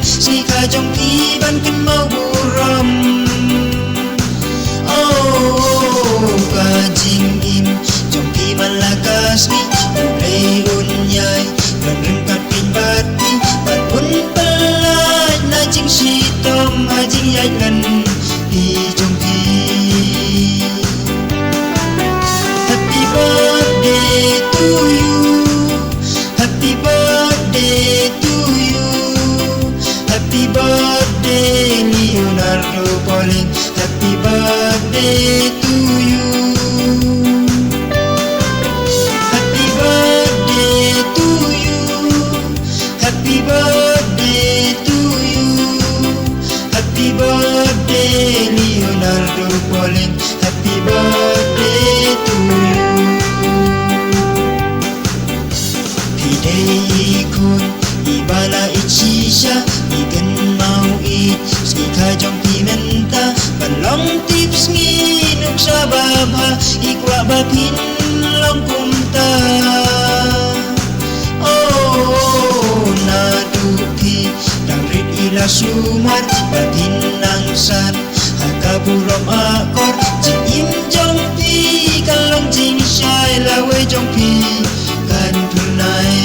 si ka jong iban kin mau buram. Oh ka jing im jong iban lakas ni ulay unyay ganun ka pinbati patun palay na jing sitom ajing yay kan di jong ki. Happy birthday to you, happy birthday to you, happy birthday Leonardo Pauling, happy birthday to you, happy birthday to you, happy birthday to you, happy birthday Leonardo Pauling, happy birthday to you. Ikon ibala ichisha ikan mau it sika jong pimenta balong tips nginuk sa baba ikwa bapin long kumta. Oh nadupi dangrit ila sumar batin nang san hakaburom akor jing jong pi kalong jing syai lawe jong pi kan tunai.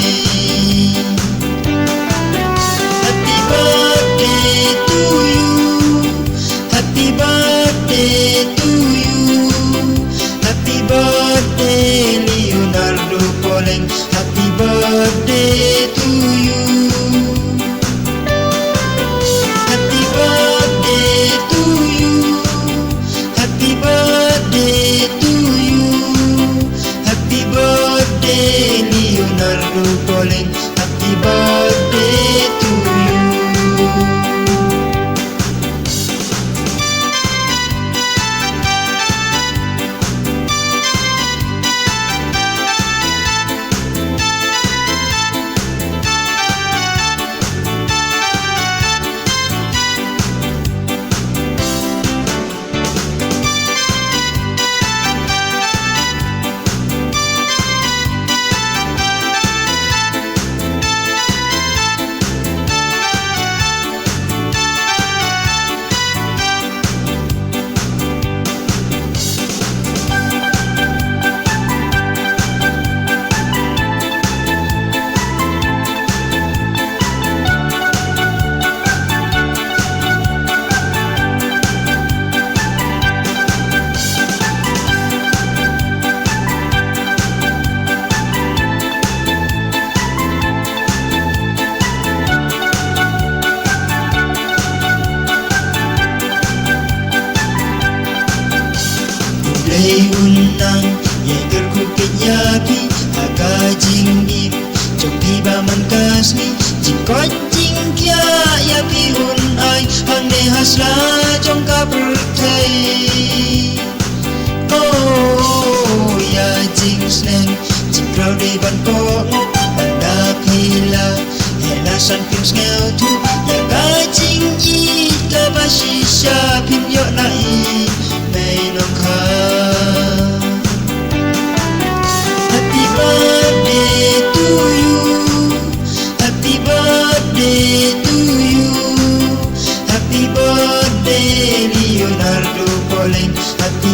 Happy birthday to you, happy birthday to you, happy birthday Leonardo Pauling, happy birthday to you, happy birthday to you, happy birthday to you, happy birthday Leonardo Pauling, happy birthday to you. Ulay unang yeger ku kenyaki aga jing im jong tiba man kasni jing kot jing kya ya pi un ai hang ne hasla jong ka pertai. Oh ya jing sneng jing krau de ban ko anda pila hela san pim ngeu tu ya ga jing i ka ba shisha pim yo nai mai nong kha. Happy birthday to you, happy birthday to you, happy birthday Leonardo Pauling, happy